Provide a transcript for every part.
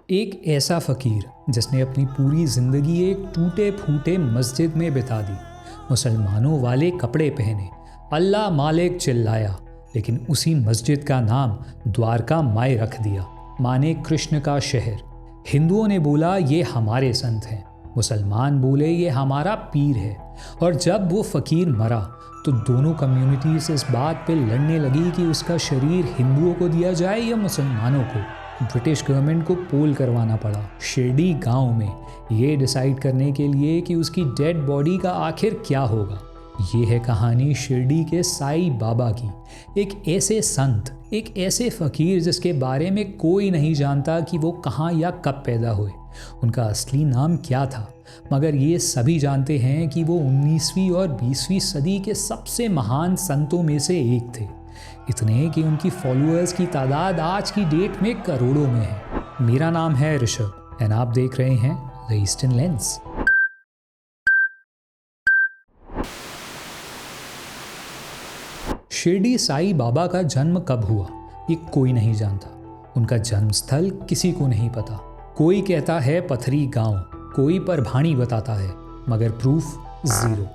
एक ऐसा फ़कीर जिसने अपनी पूरी ज़िंदगी एक टूटे फूटे मस्जिद में बिता दी, मुसलमानों वाले कपड़े पहने, अल्लाह मालिक चिल्लाया, लेकिन उसी मस्जिद का नाम द्वारका माई रख दिया, माने कृष्ण का शहर। हिंदुओं ने बोला ये हमारे संत हैं, मुसलमान बोले ये हमारा पीर है। और जब वो फ़कीर मरा तो दोनों कम्युनिटीज़ इस बात पे लड़ने लगी कि उसका शरीर हिंदुओं को दिया जाए या मुसलमानों को। ब्रिटिश गवर्नमेंट को पोल करवाना पड़ा शिरडी गांव में ये डिसाइड करने के लिए कि उसकी डेड बॉडी का आखिर क्या होगा। ये है कहानी शिरडी के साईं बाबा की, एक ऐसे संत, एक ऐसे फ़कीर जिसके बारे में कोई नहीं जानता कि वो कहाँ या कब पैदा हुए, उनका असली नाम क्या था, मगर ये सभी जानते हैं कि वो 19वीं और 20वीं सदी के सबसे महान संतों में से एक थे। इतने कि उनकी फॉलोअर्स की तादाद आज की डेट में करोड़ों में है। मेरा नाम है ऋषभ एंड आप देख रहे हैं the Eastern Lens. Shirdi Sai Baba का जन्म कब हुआ ये कोई नहीं जानता। उनका जन्म स्थल किसी को नहीं पता। कोई कहता है पथरी गांव, कोई परभाणी बताता है, मगर प्रूफ जीरो।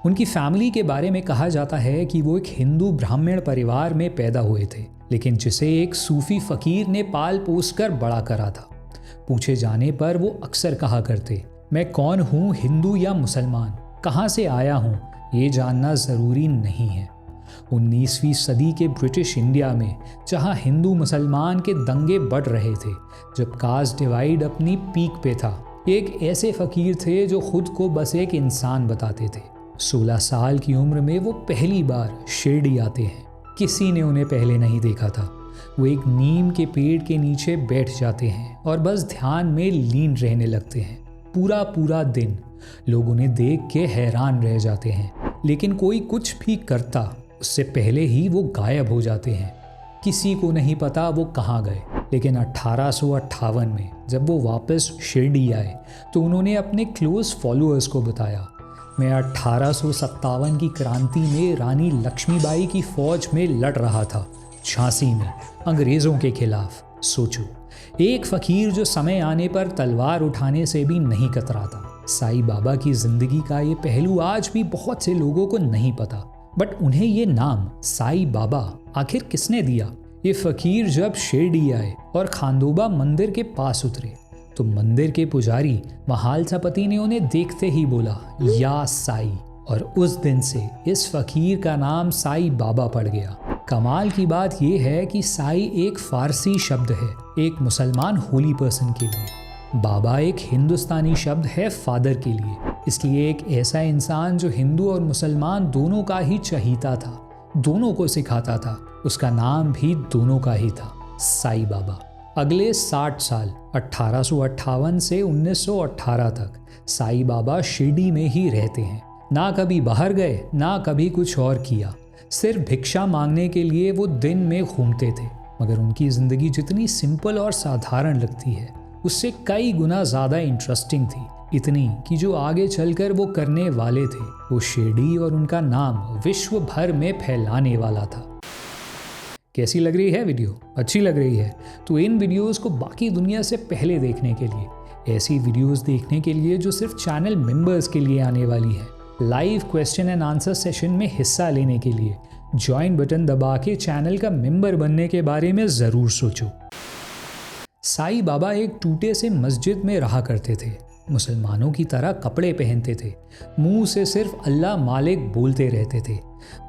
उनकी फैमिली के बारे में कहा जाता है कि वो एक हिंदू ब्राह्मण परिवार में पैदा हुए थे, लेकिन जिसे एक सूफी फकीर ने पाल पोस कर बड़ा करा था। पूछे जाने पर वो अक्सर कहा करते, मैं कौन हूँ, हिंदू या मुसलमान, कहाँ से आया हूँ, ये जानना ज़रूरी नहीं है। 19वीं सदी के ब्रिटिश इंडिया में जहाँ हिंदू मुसलमान के दंगे बढ़ रहे थे, जब कास्ट डिवाइड अपनी पीक पे था, एक ऐसे फ़कीर थे जो खुद को बस एक इंसान बताते थे। 16 साल की उम्र में वो पहली बार शिरडी आते हैं। किसी ने उन्हें पहले नहीं देखा था। वो एक नीम के पेड़ के नीचे बैठ जाते हैं और बस ध्यान में लीन रहने लगते हैं। पूरा पूरा दिन लोग उन्हें देख के हैरान रह जाते हैं, लेकिन कोई कुछ भी करता उससे पहले ही वो गायब हो जाते हैं। किसी को नहीं पता वो कहाँ गए। लेकिन 1858 में जब वो वापस शिरडी आए तो उन्होंने अपने क्लोज फॉलोअर्स को बताया, मैं 1857 की क्रांति में रानी लक्ष्मीबाई की फौज में लड़ रहा था, झांसी में अंग्रेज़ों के खिलाफ। सोचो, एक फ़कीर जो समय आने पर तलवार उठाने से भी नहीं कतराता। साईं बाबा की ज़िंदगी का ये पहलू आज भी बहुत से लोगों को नहीं पता, बट उन्हें ये नाम साईं बाबा आखिर किसने दिया? ये फ़कीर जब शिरडी आए और खांडोबा मंदिर के पास उतरे तो मंदिर के पुजारी महालसापति ने उन्हें देखते ही बोला, या साईं, और उस दिन से इस फ़कीर का नाम साईं बाबा पड़ गया। कमाल की बात यह है कि साईं एक फ़ारसी शब्द है एक मुसलमान होली पर्सन के लिए। बाबा एक हिंदुस्तानी शब्द है फादर के लिए। इसलिए एक ऐसा इंसान जो हिंदू और मुसलमान दोनों का ही चहीता था, दोनों को सिखाता था, उसका नाम भी दोनों का ही था, साईं बाबा। अगले 60 साल 1858 से 1918 तक साईं बाबा शिरडी में ही रहते हैं। ना कभी बाहर गए, ना कभी कुछ और किया। सिर्फ भिक्षा मांगने के लिए वो दिन में घूमते थे। मगर उनकी ज़िंदगी जितनी सिंपल और साधारण लगती है, उससे कई गुना ज़्यादा इंटरेस्टिंग थी। इतनी कि जो आगे चलकर वो करने वाले थे, वो शिरडी और उनका नाम विश्व भर में फैलाने वाला था। कैसी लग रही है वीडियो? अच्छी लग रही है तो इन वीडियोस को बाकी दुनिया से पहले देखने के लिए, ऐसी वीडियोस देखने के लिए जो सिर्फ चैनल मेंबर्स के लिए आने वाली है, live question and answer session में हिस्सा लेने के लिए ज्वाइन बटन दबा के चैनल का मेंबर बनने के बारे में ज़रूर सोचो। साईं बाबा एक टूटे से मस्जिद में रहा करते थे। मुसलमानों की तरह कपड़े पहनते थे, मुंह से सिर्फ अल्लाह मालिक बोलते रहते थे,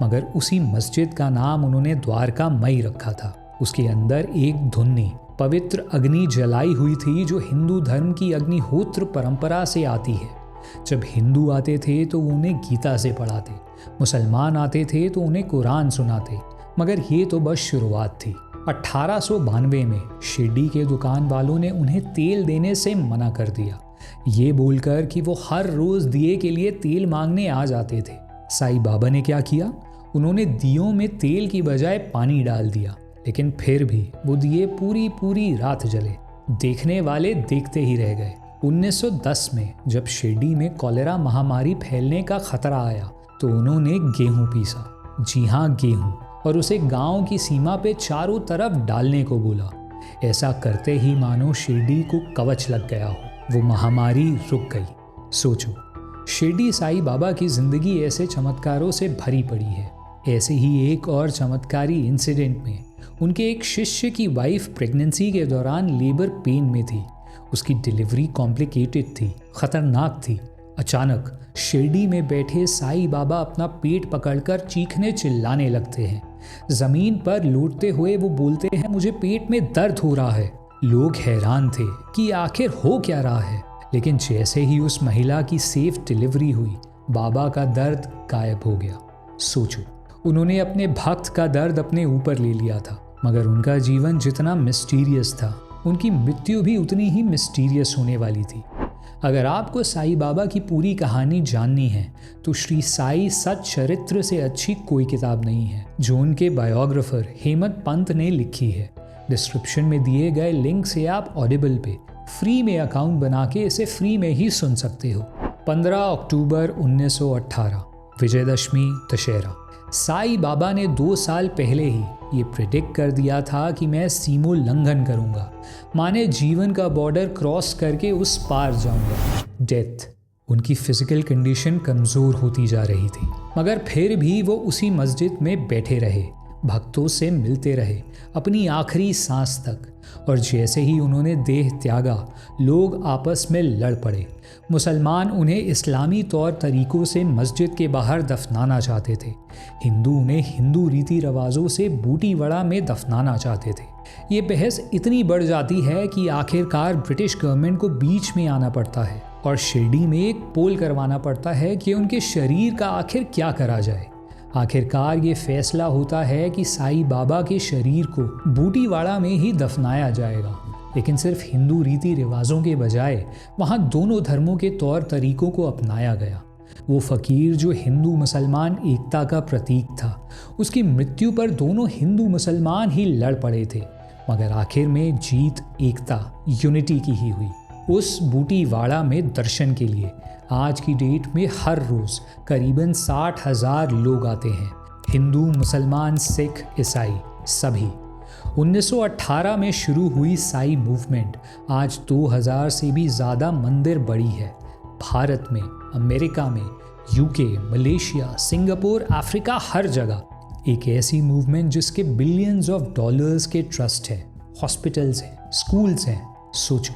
मगर उसी मस्जिद का नाम उन्होंने द्वारका माई रखा था। उसके अंदर एक धुन्नी पवित्र अग्नि जलाई हुई थी जो हिंदू धर्म की अग्निहोत्र परंपरा से आती है। जब हिंदू आते थे तो वो उन्हें गीता से पढ़ाते, मुसलमान आते थे तो उन्हें कुरान सुनाते, मगर ये तो बस शुरुआत थी। 1892 में शिरडी के दुकान वालों ने उन्हें तेल देने से मना कर दिया, ये बोलकर कि वो हर रोज़ दिए के लिए तेल मांगने आ जाते थे। साईं बाबा ने क्या किया? उन्होंने दियों में तेल की बजाय पानी डाल दिया, लेकिन फिर भी वो दिए पूरी पूरी रात जले। देखने वाले देखते ही रह गए। 1910 में जब शिरडी में कॉलेरा महामारी फैलने का खतरा आया तो उन्होंने गेहूं पीसा, जी हाँ गेहूं, और उसे गांव की सीमा पे चारों तरफ डालने को बोला। ऐसा करते ही मानो शिरडी को कवच लग गया हो। वो महामारी रुक गई। सोचो, शिरडी साईं बाबा की जिंदगी ऐसे चमत्कारों से भरी पड़ी है। ऐसे ही एक और चमत्कारी इंसिडेंट में उनके एक शिष्य की वाइफ प्रेगनेंसी के दौरान लेबर पेन में थी। उसकी डिलीवरी कॉम्प्लिकेटेड थी, खतरनाक थी। अचानक शिरडी में बैठे साईं बाबा अपना पेट पकड़कर चीखने चिल्लाने लगते हैं। जमीन पर लौटते हुए वो बोलते हैं, मुझे पेट में दर्द हो रहा है। लोग हैरान थे कि आखिर हो क्या रहा है, लेकिन जैसे ही उस महिला की सेफ डिलीवरी हुई, बाबा का दर्द गायब हो गया। सोचो, उन्होंने अपने भक्त का दर्द अपने ऊपर ले लिया था, मगर उनका जीवन जितना मिस्टीरियस था, उनकी मृत्यु भी उतनी ही मिस्टीरियस होने वाली थी। अगर आपको साईं बाबा की पूरी कहानी जाननी है तो श्री साई सत चरित्र से अच्छी कोई किताब नहीं है, जो उनके बायोग्राफर हेमंत पंत ने लिखी है। डिस्क्रिप्शन में दिए गए लिंक से आप ऑडिबल पे फ्री में अकाउंट बना के इसे फ्री में ही सुन सकते हो। 15 अक्टूबर 1918, विजयदशमी दशहरा। साईं बाबा ने 2 साल पहले ही ये प्रिडिक्ट कर दिया था कि मैं सीमोल्लंघन करूंगा, माने जीवन का बॉर्डर क्रॉस करके उस पार जाऊंगा। डेथ। उनकी फिजिकल कंडीशन कमज़ोर होती जा रही थी, मगर फिर भी वो उसी मस्जिद में बैठे रहे, भक्तों से मिलते रहे अपनी आखिरी सांस तक। और जैसे ही उन्होंने देह त्यागा, लोग आपस में लड़ पड़े। मुसलमान उन्हें इस्लामी तौर तरीकों से मस्जिद के बाहर दफनाना चाहते थे, हिंदू उन्हें हिंदू रीति रिवाजों से बूटीवाड़ा में दफनाना चाहते थे। ये बहस इतनी बढ़ जाती है कि आखिरकार ब्रिटिश गवर्नमेंट को बीच में आना पड़ता है और शिरडी में एक पोल करवाना पड़ता है कि उनके शरीर का आखिर क्या करा जाए। आखिरकार ये फैसला होता है कि साईं बाबा के शरीर को बूटीवाड़ा में ही दफनाया जाएगा, लेकिन सिर्फ हिंदू रीति रिवाजों के बजाय वहाँ दोनों धर्मों के तौर तरीकों को अपनाया गया। वो फ़कीर जो हिंदू मुसलमान एकता का प्रतीक था, उसकी मृत्यु पर दोनों हिंदू मुसलमान ही लड़ पड़े थे, मगर आखिर में जीत एकता यूनिटी की ही हुई। उस बूटीवाड़ा में दर्शन के लिए आज की डेट में हर रोज़ करीबन 60,000 लोग आते हैं, हिंदू मुसलमान सिख ईसाई सभी। 1918 में शुरू हुई साई मूवमेंट आज 2000 से भी ज़्यादा मंदिर बड़ी है। भारत में, अमेरिका में, यूके, मलेशिया, सिंगापुर, अफ्रीका, हर जगह एक ऐसी मूवमेंट जिसके बिलियंस ऑफ डॉलर्स के ट्रस्ट हैं, हॉस्पिटल्स हैं, स्कूल्स हैं। सोचो,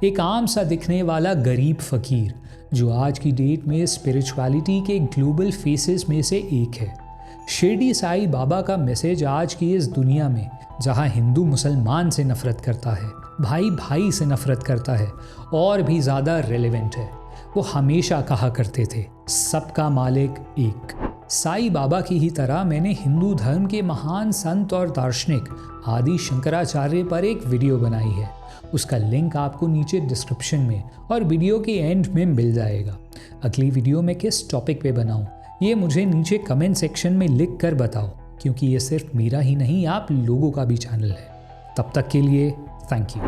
एक आम सा दिखने वाला गरीब फ़कीर जो आज की डेट में स्पिरिचुअलिटी के ग्लोबल फेसेस में से एक है। शिरडी साईं बाबा का मैसेज आज की इस दुनिया में, जहां हिंदू मुसलमान से नफरत करता है, भाई भाई से नफरत करता है, और भी ज़्यादा रेलेवेंट है। वो हमेशा कहा करते थे, सबका मालिक एक। साईं बाबा की ही तरह मैंने हिंदू धर्म के महान संत और दार्शनिक आदि शंकराचार्य पर एक वीडियो बनाई है। उसका लिंक आपको नीचे डिस्क्रिप्शन में और वीडियो के एंड में मिल जाएगा। अगली वीडियो में किस टॉपिक पे बनाऊं, ये मुझे नीचे कमेंट सेक्शन में लिख कर बताओ, क्योंकि ये सिर्फ मेरा ही नहीं, आप लोगों का भी चैनल है। तब तक के लिए थैंक यू।